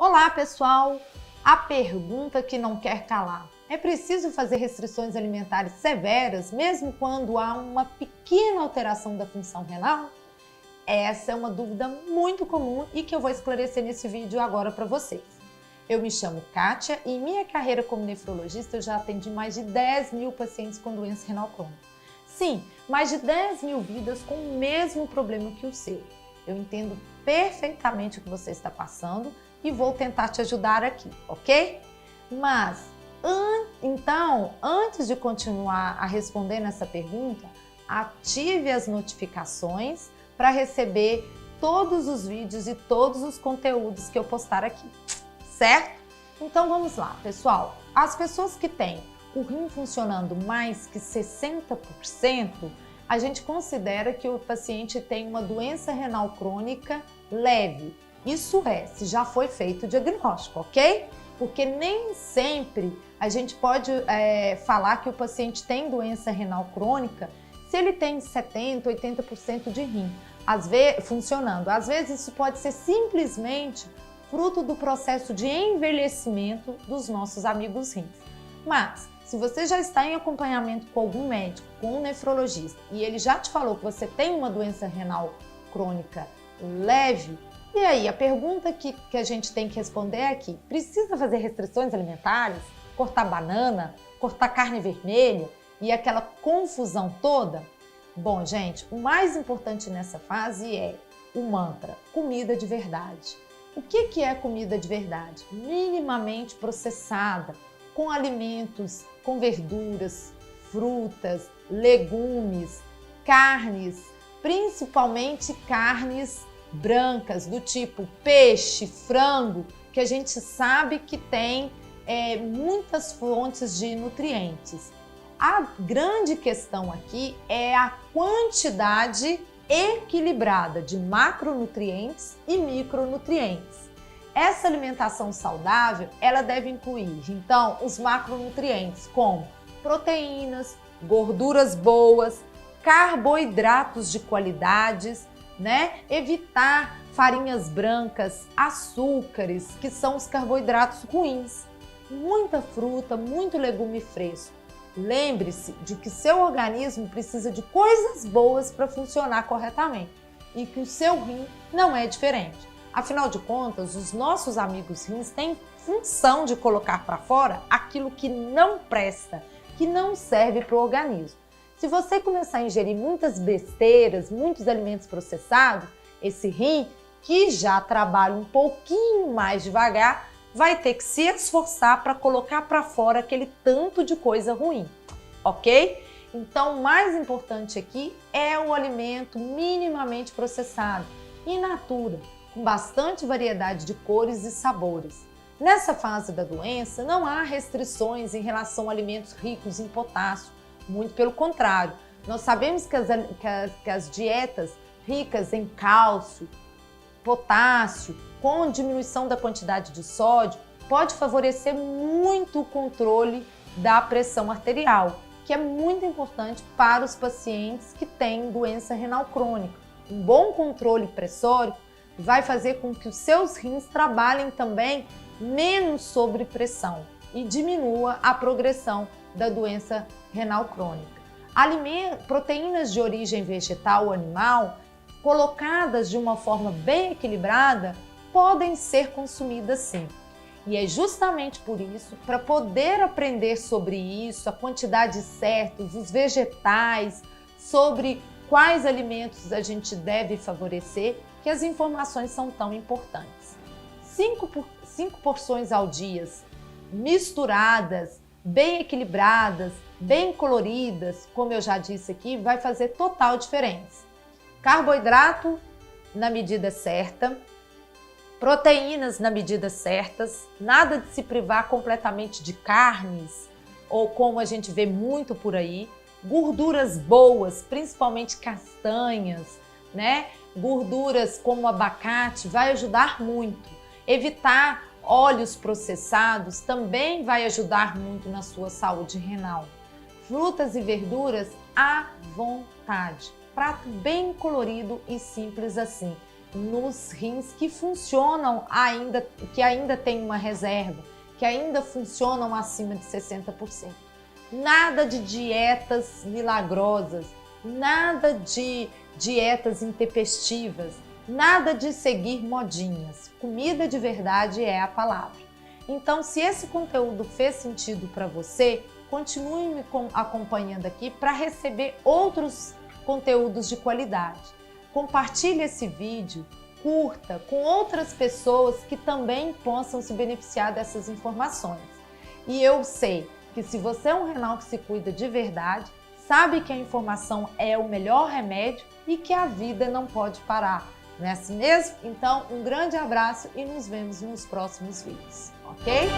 Olá, pessoal! A pergunta que não quer calar. É preciso fazer restrições alimentares severas mesmo quando há uma pequena alteração da função renal? Essa é uma dúvida muito comum e que eu vou esclarecer nesse vídeo agora para vocês. Eu me chamo Kátia e em minha carreira como nefrologista eu já atendi mais de 10 mil pacientes com doença renal crônica. Sim, mais de 10 mil vidas com o mesmo problema que o seu. Eu entendo perfeitamente o que você está passando e vou tentar te ajudar aqui, ok? Mas, então, antes de continuar a responder nessa pergunta, ative as notificações para receber todos os vídeos e todos os conteúdos que eu postar aqui, certo? Então vamos lá, pessoal. As pessoas que têm o rim funcionando mais que 60%, a gente considera que o paciente tem uma doença renal crônica leve. Isso é, se já foi feito o diagnóstico, ok? Porque nem sempre a gente pode falar que o paciente tem doença renal crônica se ele tem 70%, 80% de rim funcionando. Às vezes isso pode ser simplesmente fruto do processo de envelhecimento dos nossos amigos rins. Mas, se você já está em acompanhamento com algum médico, com um nefrologista, e ele já te falou que você tem uma doença renal crônica leve, e aí a pergunta que a gente tem que responder é aqui: precisa fazer restrições alimentares? Cortar banana? Cortar carne vermelha? E aquela confusão toda? Bom, gente, o mais importante nessa fase é o mantra: comida de verdade. O que é comida de verdade? Minimamente processada, com alimentos, com verduras, frutas, legumes, carnes, principalmente carnes brancas, do tipo peixe, frango, que a gente sabe que tem muitas fontes de nutrientes. A grande questão aqui é a quantidade equilibrada de macronutrientes e micronutrientes. Essa alimentação saudável, ela deve incluir, então, os macronutrientes como proteínas, gorduras boas, carboidratos de qualidades, né? Evitar farinhas brancas, açúcares, que são os carboidratos ruins. Muita fruta, muito legume fresco. Lembre-se de que seu organismo precisa de coisas boas para funcionar corretamente e que o seu rim não é diferente. Afinal de contas, os nossos amigos rins têm função de colocar para fora aquilo que não presta, que não serve para o organismo. Se você começar a ingerir muitas besteiras, muitos alimentos processados, esse rim, que já trabalha um pouquinho mais devagar, vai ter que se esforçar para colocar para fora aquele tanto de coisa ruim, ok? Então, o mais importante aqui é o alimento minimamente processado, in natura, com bastante variedade de cores e sabores. Nessa fase da doença, não há restrições em relação a alimentos ricos em potássio, muito pelo contrário. Nós sabemos que as dietas ricas em cálcio, potássio, com diminuição da quantidade de sódio, pode favorecer muito o controle da pressão arterial, que é muito importante para os pacientes que têm doença renal crônica. Um bom controle pressórico vai fazer com que os seus rins trabalhem também menos sob pressão e diminua a progressão da doença renal crônica. Proteínas de origem vegetal ou animal, colocadas de uma forma bem equilibrada, podem ser consumidas sim. E é justamente por isso, para poder aprender sobre isso, a quantidade certa, os vegetais, sobre quais alimentos a gente deve favorecer, que as informações são tão importantes. 5 porções ao dia, misturadas, bem equilibradas, bem coloridas, como eu já disse aqui, vai fazer total diferença. Carboidrato na medida certa, proteínas na medida certas, nada de se privar completamente de carnes, ou como a gente vê muito por aí, gorduras boas, principalmente castanhas, né? Gorduras como abacate vai ajudar muito. Evitar óleos processados também vai ajudar muito na sua saúde renal. Frutas e verduras à vontade. Prato bem colorido e simples assim. nos rins que funcionam ainda, que ainda tem uma reserva, que ainda funcionam acima de 60%. Nada de dietas milagrosas, nada de dietas intempestivas, nada de seguir modinhas. Comida de verdade é a palavra. Então, se esse conteúdo fez sentido para você, continue me acompanhando aqui para receber outros conteúdos de qualidade. Compartilhe esse vídeo, curta com outras pessoas que também possam se beneficiar dessas informações. E eu sei que se você é um renal que se cuida de verdade, sabe que a informação é o melhor remédio e que a vida não pode parar. Não é assim mesmo? Então, um grande abraço e nos vemos nos próximos vídeos, ok?